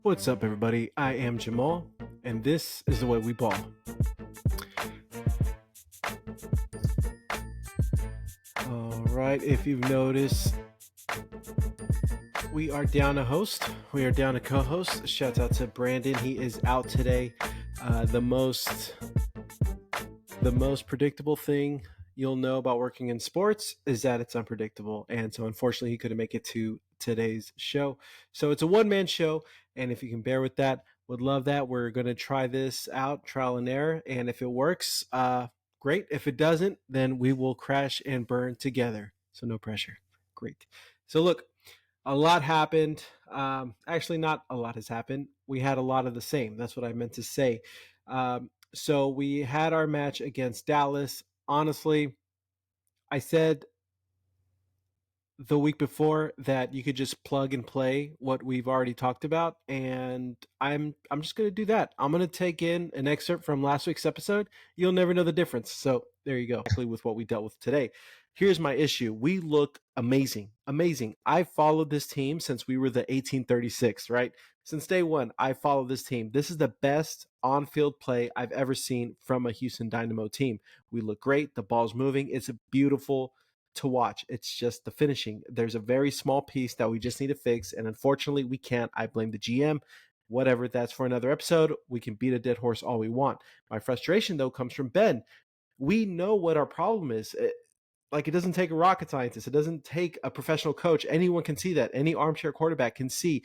What's up, everybody? I am Jamal, and this is The Way We Ball. All right, if you've noticed, we are down a host. We are down a co-host. Shout out to Brandon. He is out today. The most predictable thing you'll know about working in sports is that it's unpredictable. And so unfortunately, he couldn't make it to today's show. So it's a one-man show. And if you can bear with that, would love that. We're going to try this out, trial and error. And if it works, great. If it doesn't, then we will crash and burn together. So no pressure. Great. So look, a lot happened. Actually, not a lot has happened. We had a lot of the same. That's what I meant to say. So we had our match against Dallas. Honestly, I said the week before that you could just plug and play what we've already talked about, and I'm just going to do that. I'm going to take in an excerpt from last week's episode. You'll never know the difference. So there you go. Actually, with what we dealt with today. Here's my issue. We look amazing. I followed this team since we were the 1836, right? Since day one, I followed this team. This is the best on-field play I've ever seen from a Houston Dynamo team. We look great. The ball's moving. It's beautiful to watch. It's just the finishing. There's a very small piece that we just need to fix, and unfortunately, we can't. I blame the GM. Whatever, that's for another episode. We can beat a dead horse all we want. My frustration, though, comes from Ben. We know what our problem is. It doesn't take a rocket scientist. It doesn't take a professional coach. Anyone can see that. Any armchair quarterback can see.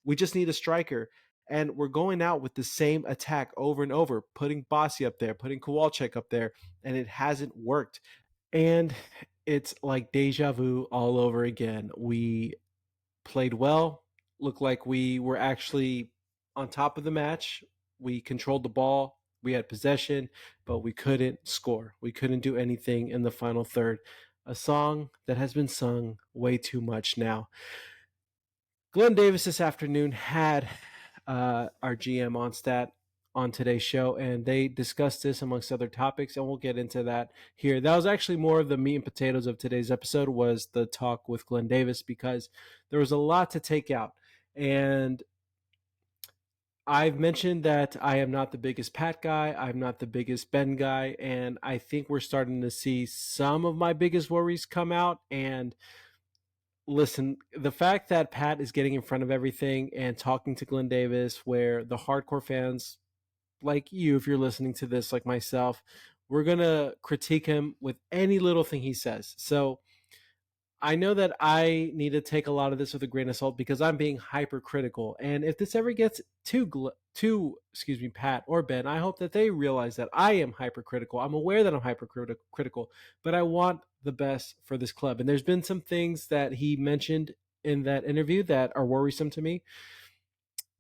We just need a striker. And we're going out with the same attack over and over, putting Bossy up there, putting Kowalczyk up there, and it hasn't worked. And it's like deja vu all over again. We played well, looked like we were actually on top of the match. We controlled the ball. We had possession, but we couldn't score. We couldn't do anything in the final third. A song that has been sung way too much now. Glenn Davis this afternoon had our GM Onstad on today's show, and they discussed this amongst other topics, and we'll get into that here. That was actually more of the meat and potatoes of today's episode, was the talk with Glenn Davis, because there was a lot to take out. And I've mentioned that I am not the biggest Pat guy. I'm not the biggest Ben guy. And I think we're starting to see some of my biggest worries come out. And listen, the fact that Pat is getting in front of everything and talking to Glenn Davis, where the hardcore fans like you, if you're listening to this, like myself, we're going to critique him with any little thing he says. So I know that I need to take a lot of this with a grain of salt because I'm being hypercritical. And if this ever gets to Pat or Ben, I hope that they realize that I am hypercritical. I'm aware that I'm hypercritical, but I want the best for this club. And there's been some things that he mentioned in that interview that are worrisome to me.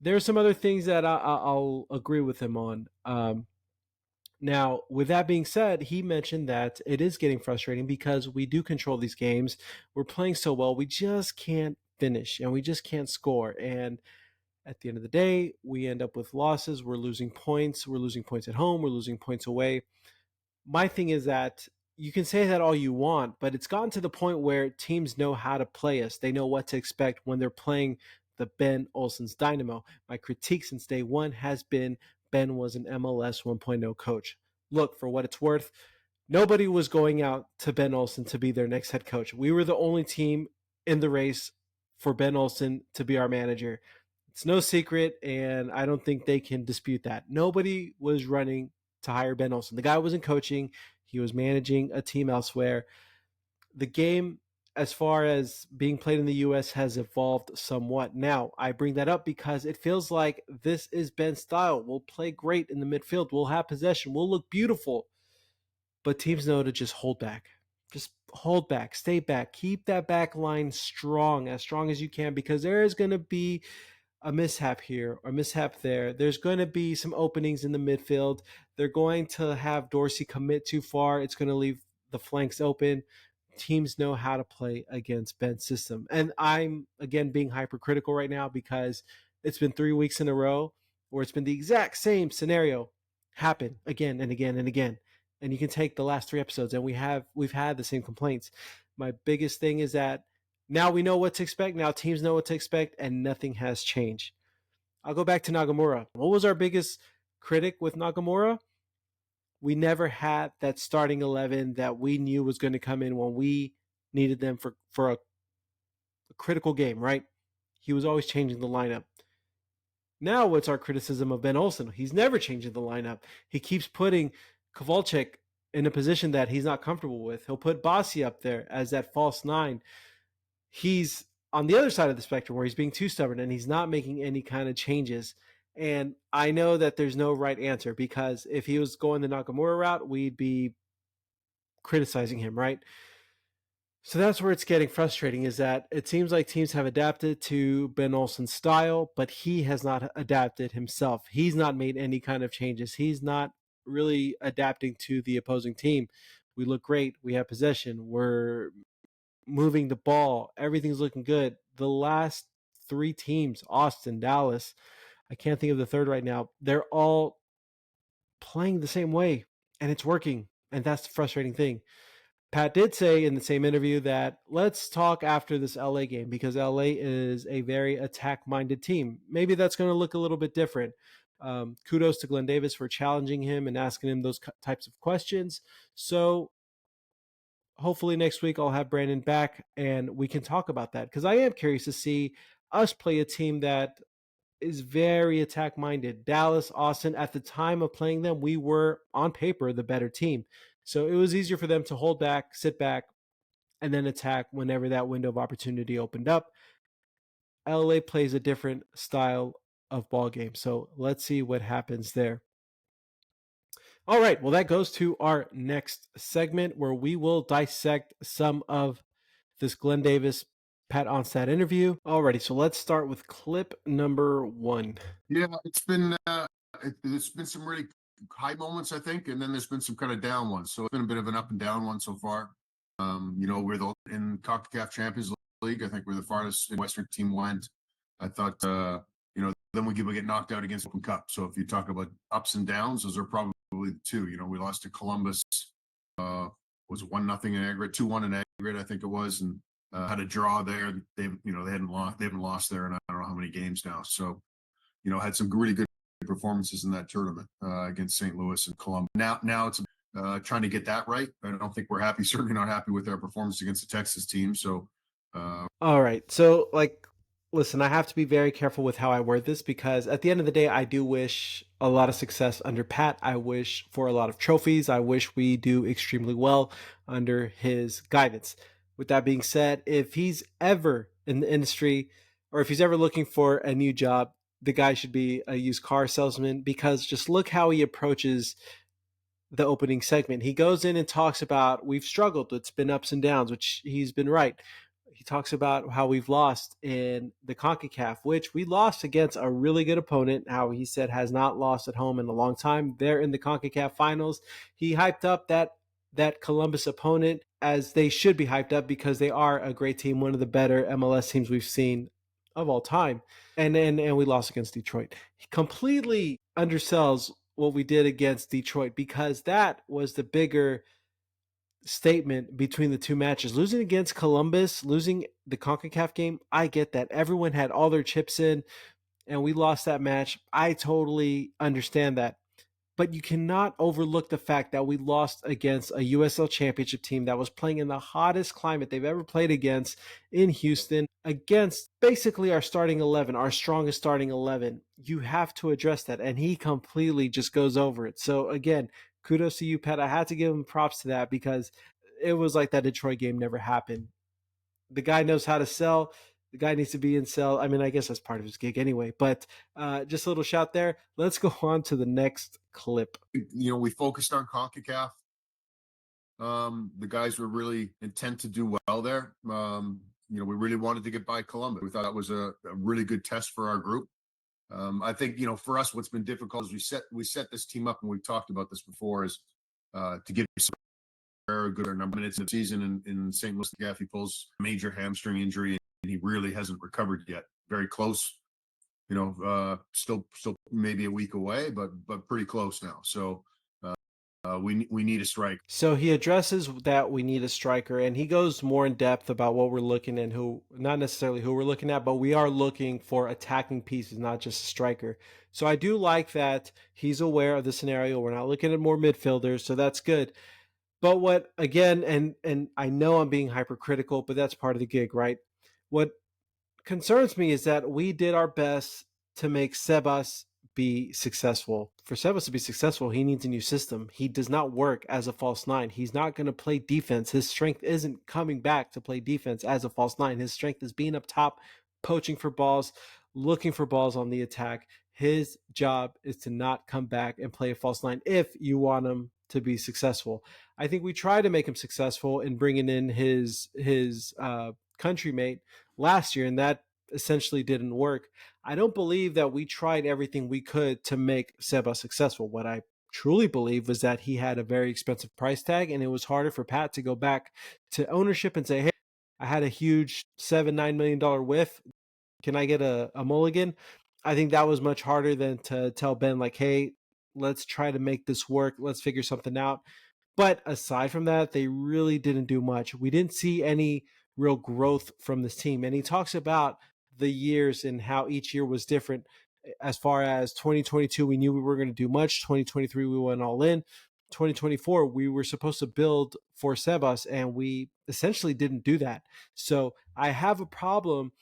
There are some other things that I'll agree with him on. Now, with that being said, he mentioned that it is getting frustrating because we do control these games. We're playing so well, we just can't finish and we just can't score. And at the end of the day, we end up with losses. We're losing points. We're losing points at home. We're losing points away. My thing is that you can say that all you want, but it's gotten to the point where teams know how to play us. They know what to expect when they're playing the Ben Olsen's Dynamo. My critique since day one has been Ben was an MLS 1.0 coach. Look, for what it's worth, nobody was going out to Ben Olsen to be their next head coach. We were the only team in the race for Ben Olsen to be our manager. It's no secret, and I don't think they can dispute that. Nobody was running to hire Ben Olsen. The guy wasn't coaching. He was managing a team elsewhere. The game, as far as being played in the U.S., has evolved somewhat. Now, I bring that up because it feels like this is Ben's style. We'll play great in the midfield. We'll have possession. We'll look beautiful. But teams know to just hold back. Just hold back. Stay back. Keep that back line strong as you can, because there is going to be a mishap here or mishap there. There's going to be some openings in the midfield. They're going to have Dorsey commit too far. It's going to leave the flanks open. Teams know how to play against Ben's system. And I'm, again, being hypercritical right now because it's been 3 weeks in a row where it's been the exact same scenario happen again and again and again. And you can take the last 3 episodes and we've had the same complaints. My biggest thing is that now we know what to expect. Now teams know what to expect and nothing has changed. I'll go back to Nagamura. What was our biggest critic with Nagamura? We never had that starting 11 that we knew was going to come in when we needed them for a critical game, right? He was always changing the lineup. Now, what's our criticism of Ben Olsen? He's never changing the lineup. He keeps putting Kovalchuk in a position that he's not comfortable with. He'll put Bassi up there as that false nine. He's on the other side of the spectrum where he's being too stubborn and he's not making any kind of changes. And I know that there's no right answer, because if he was going the Nakamura route, we'd be criticizing him, right? So that's where it's getting frustrating, is that it seems like teams have adapted to Ben Olsen's style, but he has not adapted himself. He's not made any kind of changes. He's not really adapting to the opposing team. We look great. We have possession. We're moving the ball. Everything's looking good. The last three teams, Austin, Dallas, I can't think of the third right now, they're all playing the same way, and it's working. And that's the frustrating thing. Pat did say in the same interview that let's talk after this LA game, because LA is a very attack minded team. Maybe that's going to look a little bit different. Kudos to Glenn Davis for challenging him and asking him those types of questions. So hopefully next week I'll have Brandon back and we can talk about that, because I am curious to see us play a team that is very attack minded. Dallas, Austin, at the time of playing them, we were on paper the better team. So it was easier for them to hold back, sit back, and then attack whenever that window of opportunity opened up. LA plays a different style of ball game. So let's see what happens there. All right. Well, that goes to our next segment where we will dissect some of this Glenn Davis Pat Onstad interview. Alrighty, so let's start with clip number 1. Yeah, there's been some really high moments, I think, and then there's been some kind of down ones. So it's been a bit of an up and down one so far. We're in CONCACAF Champions League. I think we're the farthest Western team went. I thought, then we get knocked out against Open Cup. So if you talk about ups and downs, those are probably the two. We lost to Columbus. Was 1-0 in aggregate, 2-1 in aggregate, I think it was, and had a draw there. They haven't lost there in I don't know how many games now. So, had some really good performances in that tournament against St. Louis and Columbus. Now it's trying to get that right. I don't think we're happy. Certainly not happy with our performance against the Texas team. So, all right. So, listen, I have to be very careful with how I word this, because at the end of the day, I do wish a lot of success under Pat. I wish for a lot of trophies. I wish we do extremely well under his guidance. With that being said, if he's ever in the industry, or if he's ever looking for a new job, the guy should be a used car salesman, because just look how he approaches the opening segment. He goes in and talks about we've struggled. It's been ups and downs, which he's been right. He talks about how we've lost in the CONCACAF, which we lost against a really good opponent, how he said has not lost at home in a long time. They're in the CONCACAF finals. He hyped up that Columbus opponent, as they should be hyped up, because they are a great team, one of the better MLS teams we've seen of all time. And we lost against Detroit. He completely undersells what we did against Detroit, because that was the bigger statement between the two matches. Losing against Columbus, losing the CONCACAF game, I get that. Everyone had all their chips in and we lost that match. I totally understand that. But you cannot overlook the fact that we lost against a USL Championship team that was playing in the hottest climate they've ever played against in Houston, against basically our starting 11, our strongest starting 11. You have to address that. And he completely just goes over it. So again, kudos to you, Pat. I had to give him props to that, because it was like that Detroit game never happened. The guy knows how to sell. The guy needs to be in sell. I mean, I guess that's part of his gig anyway, but just a little shout there. Let's go on to the next clip. We focused on CONCACAF. The guys were really intent to do well there. We really wanted to get by Columbus. We thought that was a really good test for our group. I think, for us, what's been difficult is we set this team up, and we've talked about this before, is to give some very good number of minutes of the season in St. Louis. Gaffey pulls major hamstring injury, and he really hasn't recovered yet. Very close, still maybe a week away, but pretty close now. So we need a striker. So he addresses that we need a striker, and he goes more in depth about what we're looking and who, not necessarily who we're looking at, but we are looking for attacking pieces, not just a striker. So I do like that he's aware of the scenario. We're not looking at more midfielders, so that's good. But what again, and I know I'm being hypercritical, but that's part of the gig, right? What concerns me is that we did our best to make Sebas be successful. For Sebas to be successful, he needs a new system. He does not work as a false nine. He's not going to play defense. His strength isn't coming back to play defense as a false nine. His strength is being up top, poaching for balls, looking for balls on the attack. His job is to not come back and play a false nine if you want him to be successful. I think we tried to make him successful in bringing in his country mate last year, and that essentially didn't work. I don't believe that we tried everything we could to make Seba successful. What I truly believe was that he had a very expensive price tag, and it was harder for Pat to go back to ownership and say, hey, I had a huge $7-9 million whiff. Can I get a mulligan? I think that was much harder than to tell Ben, like, hey, let's try to make this work. Let's figure something out. But aside from that, they really didn't do much. We didn't see any real growth from this team. And he talks about the years and how each year was different. As far as 2022, we knew we were going to do much. 2023, we went all in. 2024, we were supposed to build for Sebas, and we essentially didn't do that. So I have a problem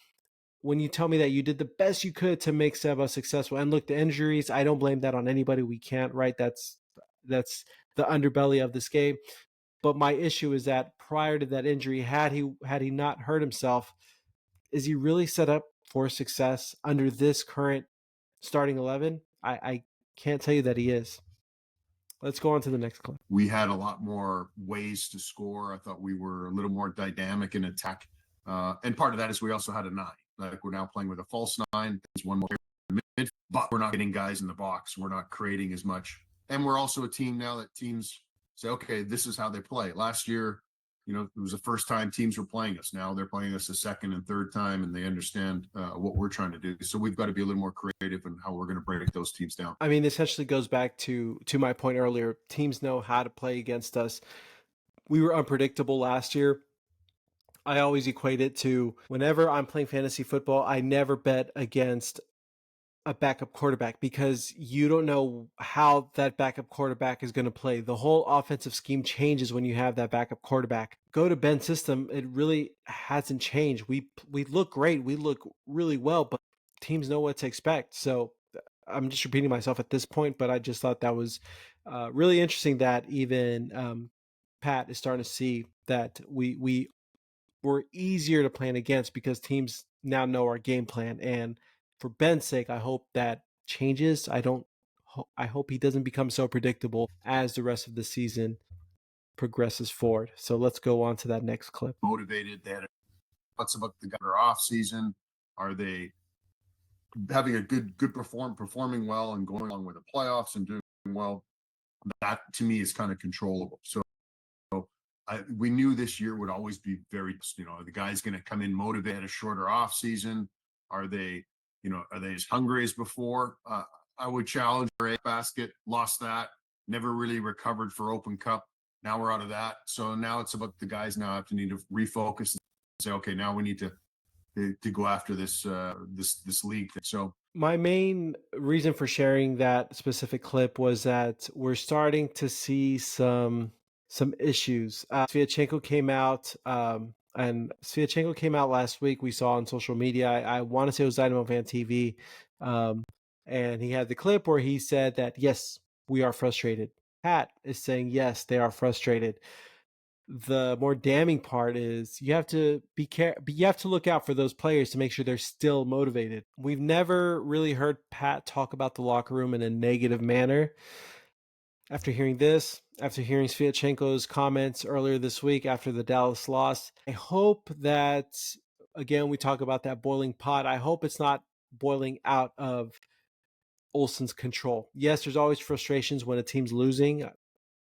when you tell me that you did the best you could to make Sebas successful. And look, the injuries, I don't blame that on anybody. We can't, right? That's the underbelly of this game. But my issue is that prior to that injury, had he not hurt himself, is he really set up for success under this current starting 11? I can't tell you that he is. Let's go on to the next clip. We had a lot more ways to score. I thought we were a little more dynamic in attack. And part of that is we also had a nine. Like we're now playing with a false nine. There's one more mid, but we're not getting guys in the box. We're not creating as much. And we're also a team now that teams say, okay, this is how they play. Last year, it was the first time teams were playing us. Now they're playing us a second and third time, and they understand what we're trying to do. So we've got to be a little more creative in how we're going to break those teams down. I mean, essentially goes back to my point earlier. Teams know how to play against us. We were unpredictable last year. I always equate it to whenever I'm playing fantasy football, I never bet against a backup quarterback because you don't know how that backup quarterback is going to play. The whole offensive scheme changes when you have that backup quarterback. Go to Ben's system, it really hasn't changed. We look great, we look really well, but teams know what to expect. So I'm just repeating myself at this point, but I just thought that was really interesting that even Pat is starting to see that we were easier to plan against because teams now know our game plan. And for Ben's sake, I hope that changes. I hope he doesn't become so predictable as the rest of the season progresses forward. So let's go on to that next clip. Motivated. They had what's about the off season? Are they having a good performing well and going along with the playoffs and doing well? That to me is kind of controllable. So we knew this year would always be very, the guy's going to come in motivated, a shorter off season. Are they as hungry as before? I would challenge a basket, lost that, never really recovered for Open Cup. Now we're out of that. So now it's about the guys now have to need to refocus and say, okay, now we need to go after this league thing. So my main reason for sharing that specific clip was that we're starting to see some issues. Sviatchenko came out, and Sviatchenko came out last week. We saw on social media. I want to say it was Dynamo Fan TV, and he had the clip where he said that yes, we are frustrated. Pat is saying yes, they are frustrated. The more damning part is you have to be careful. You have to look out for those players to make sure they're still motivated. We've never really heard Pat talk about the locker room in a negative manner. After hearing this, after hearing Sviatchenko's comments earlier this week after the Dallas loss, I hope that, again, we talk about that boiling pot. I hope it's not boiling out of Olsen's control. Yes, there's always frustrations when a team's losing.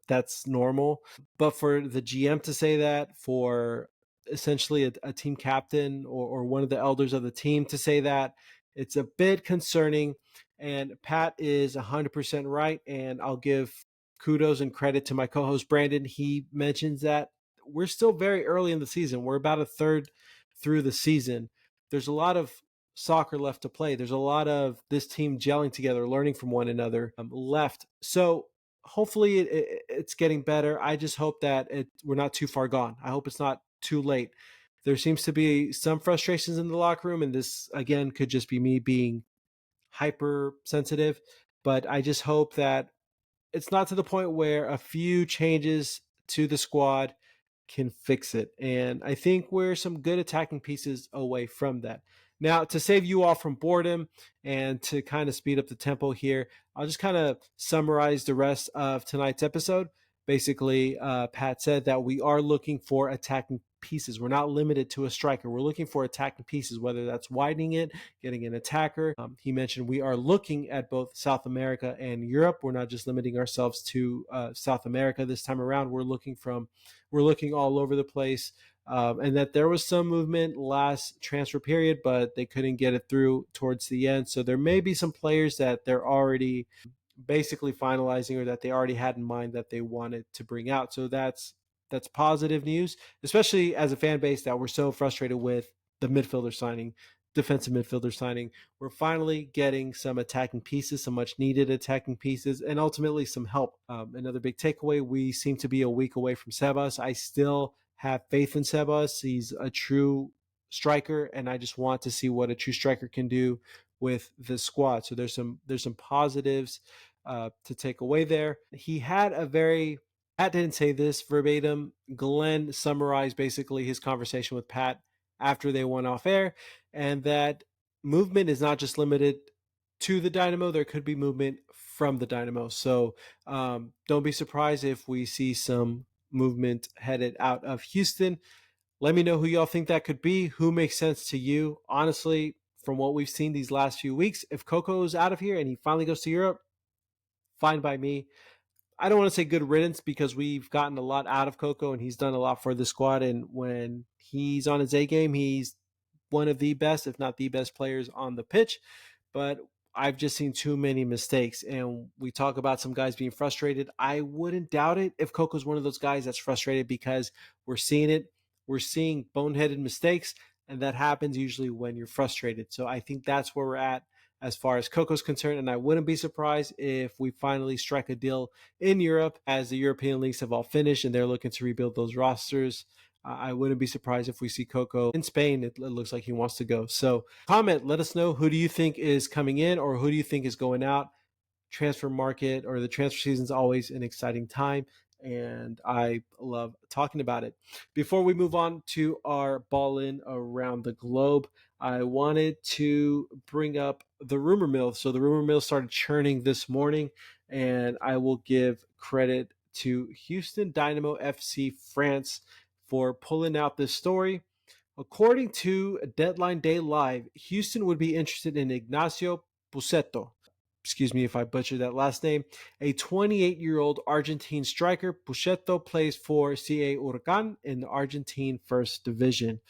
That's normal. But for the GM to say that, for essentially a team captain or one of the elders of the team to say that, it's a bit concerning. And Pat is 100% right. And I'll give kudos and credit to my co-host Brandon. He mentions that we're still very early in the season. We're about a third through the season. There's a lot of soccer left to play. There's a lot of this team gelling together, learning from one another left. So hopefully it's getting better. I just hope that we're not too far gone. I hope it's not too late. There seems to be some frustrations in the locker room, and this again could just be me being hypersensitive. But I just hope that it's not to the point where a few changes to the squad can fix it. And I think we're some good attacking pieces away from that. Now, to save you all from boredom and to kind of speed up the tempo here, I'll just kind of summarize the rest of tonight's episode. Basically, Pat said that we are looking for attacking pieces. We're not limited to a striker. We're looking for attacking pieces, whether that's widening it, getting an attacker. He mentioned we are looking at both South America and Europe. We're not just limiting ourselves to South America this time around. We're looking all over the place. And that there was some movement last transfer period, but they couldn't get it through towards the end. So there may be some players that they're already basically finalizing or that they already had in mind that they wanted to bring out. So that's positive news, especially as a fan base that we're so frustrated with the defensive midfielder signing. We're finally getting some attacking pieces, some much needed attacking pieces, and ultimately some help. Another big takeaway, we seem to be a week away from Sebas. I still have faith in Sebas. He's a true striker, and I just want to see what a true striker can do with the squad. So there's some positives to take away there. He had a very Pat didn't say this verbatim. Glenn summarized basically his conversation with Pat after they went off air, and that movement is not just limited to the Dynamo. There could be movement from the Dynamo. So don't be surprised if we see some movement headed out of Houston. Let me know who y'all think that could be. Who makes sense to you? Honestly, from what we've seen these last few weeks, if Coco's out of here and he finally goes to Europe, fine by me. I don't want to say good riddance because we've gotten a lot out of Coco and he's done a lot for the squad. And when he's on his A game, he's one of the best, if not the best players on the pitch. But I've just seen too many mistakes. And we talk about some guys being frustrated. I wouldn't doubt it if Coco's one of those guys that's frustrated because we're seeing it. We're seeing boneheaded mistakes, and that happens usually when you're frustrated. So I think that's where we're at as far as Coco's concerned. And I wouldn't be surprised if we finally strike a deal in Europe as the European leagues have all finished and they're looking to rebuild those rosters. I wouldn't be surprised if we see Coco in Spain. It looks like he wants to go. So comment, let us know, who do you think is coming in or who do you think is going out? Transfer market or the transfer season is always an exciting time, and I love talking about it. Before we move on to our ball in around the globe, I wanted to bring up the rumor mill. So the rumor mill started churning this morning, and I will give credit to Houston Dynamo FC France for pulling out this story. According to Deadline Day Live, Houston would be interested in Ignacio Pusetto. Excuse me if I butchered that last name. A 28-year-old Argentine striker, Pusetto plays for CA Huracan in the Argentine First Division.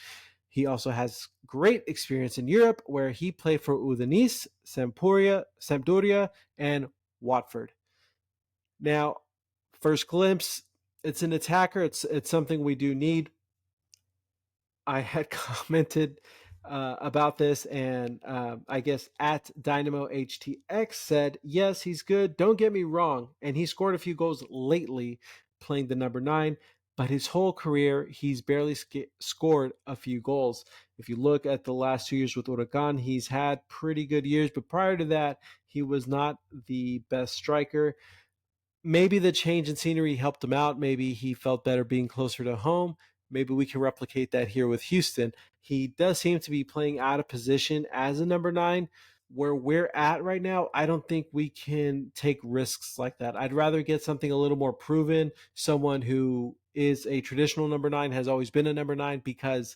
He also has great experience in Europe, where he played for Udinese, Sampdoria, and Watford. Now, first glimpse, it's an attacker. It's something we do need. I had commented about this, and I guess at Dynamo HTX said, yes, he's good. Don't get me wrong. And he scored a few goals lately playing the number 9, but his whole career, he's barely scored a few goals. If you look at the last 2 years with Huracan, he's had pretty good years, but prior to that, he was not the best striker. Maybe the change in scenery helped him out. Maybe he felt better being closer to home. Maybe we can replicate that here with Houston. He does seem to be playing out of position as a number 9. Where we're at right now, I don't think we can take risks like that. I'd rather get something a little more proven, someone who is a traditional number 9, has always been a number 9, because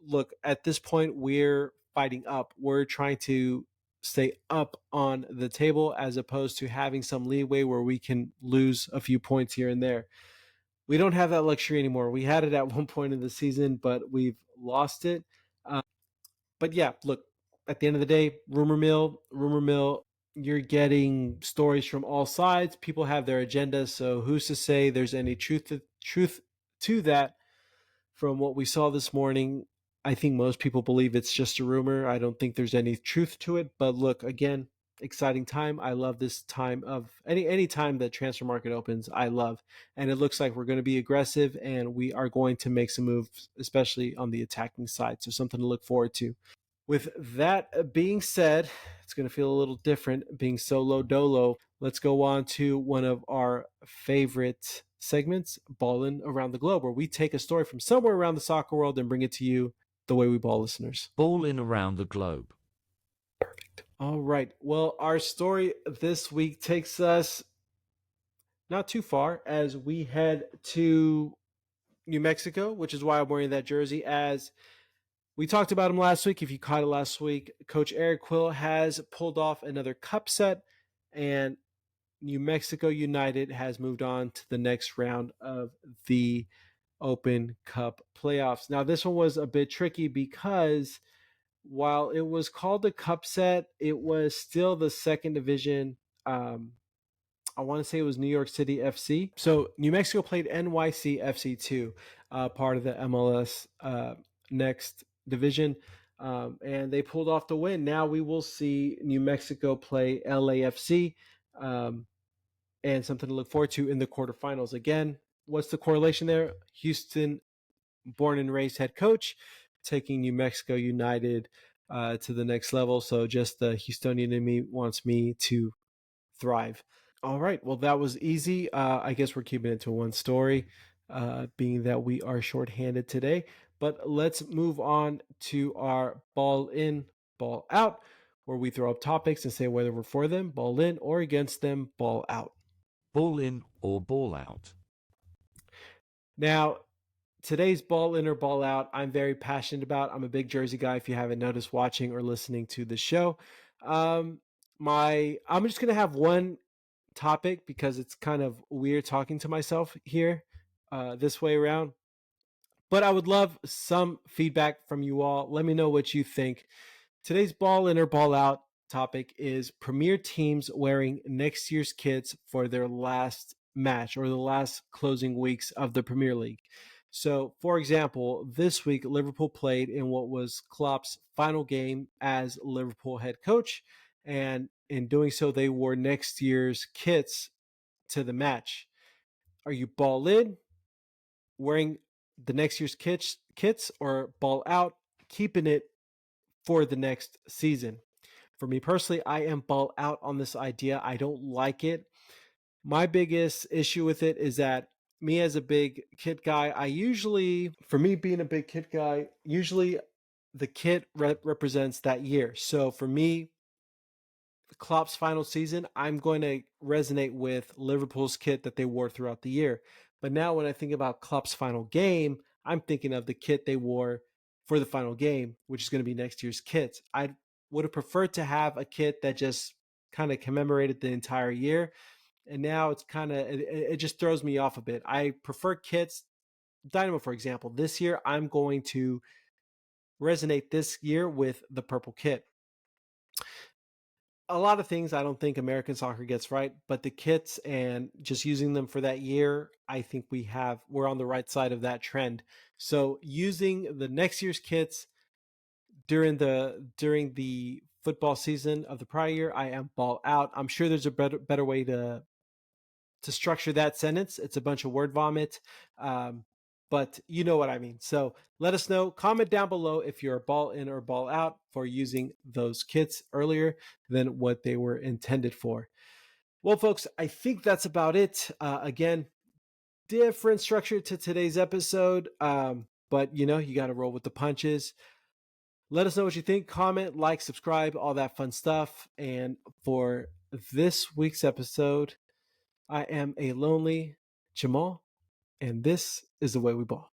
look, at this point, we're fighting up. We're trying to stay up on the table as opposed to having some leeway where we can lose a few points here and there. We don't have that luxury anymore. We had it at one point in the season, but we've lost it. But yeah, look, at the end of the day, rumor mill. you're getting stories from all sides. People have their agendas, so who's to say there's any truth to that? From what we saw this morning, I think most people believe it's just a rumor. I don't think there's any truth to it. But look, again, exciting time. I love this time of any time that transfer market opens. I love, and it looks like we're going to be aggressive, and we are going to make some moves, especially on the attacking side. So something to look forward to. With that being said, it's going to feel a little different being solo dolo. Let's go on to one of our favorite segments, Ballin' Around the Globe, where we take a story from somewhere around the soccer world and bring it to you, the way we ball listeners. Ballin' Around the Globe. Perfect. All right. Well, our story this week takes us not too far as we head to New Mexico, which is why I'm wearing that jersey. As we talked about him last week. If you caught it last week, Coach Eric Quill has pulled off another cup set, and New Mexico United has moved on to the next round of the Open Cup playoffs. Now, this one was a bit tricky because while it was called a cup set, it was still the second division. I want to say it was New York City FC. So New Mexico played NYC FC2, part of the MLS next division, and they pulled off the win. Now we will see New Mexico play LAFC, and something to look forward to in the quarterfinals. Again, what's the correlation there? Houston, born and raised head coach, taking New Mexico United to the next level. So just the Houstonian in me wants me to thrive. All right. Well, that was easy. I guess we're keeping it to one story, being that we are shorthanded today. But let's move on to our ball in, ball out, where we throw up topics and say whether we're for them, ball in, or against them, ball out. Ball in or ball out. Now, today's ball in or ball out, I'm very passionate about. I'm a big Jersey guy, if you haven't noticed watching or listening to the show. I'm just going to have one topic because it's kind of weird talking to myself here this way around. But I would love some feedback from you all. Let me know what you think. Today's ball in or ball out topic is premier teams wearing next year's kits for their last match or the last closing weeks of the Premier League. So, for example, this week Liverpool played in what was Klopp's final game as Liverpool head coach, and in doing so, they wore next year's kits to the match. Are you ball in, wearing the next year's kits, or ball out, keeping it for the next season? For me personally, I am ball out on this idea. I don't like it. My biggest issue with it is that me as a big kit guy, for me being a big kit guy, usually the kit represents that year. So for me, Klopp's final season, I'm going to resonate with Liverpool's kit that they wore throughout the year. But now when I think about Klopp's final game, I'm thinking of the kit they wore for the final game, which is going to be next year's kits. I would have preferred to have a kit that just kind of commemorated the entire year. And now it's it just throws me off a bit. I prefer kits. Dynamo, for example, this year I'm going to resonate this year with the purple kit. A lot of things I don't think American soccer gets right, but the kits and just using them for that year, I think we're on the right side of that trend. So using the next year's kits during the football season of the prior year, I am ball out. I'm sure there's a better way to structure that sentence. It's a bunch of word vomit. But you know what I mean. So let us know. Comment down below if you're a ball in or ball out for using those kits earlier than what they were intended for. Well, folks, I think that's about it. Again, different structure to today's episode, but you got to roll with the punches. Let us know what you think. Comment, like, subscribe, all that fun stuff. And for this week's episode, I am a lonely Jamal, and this is the way we ball.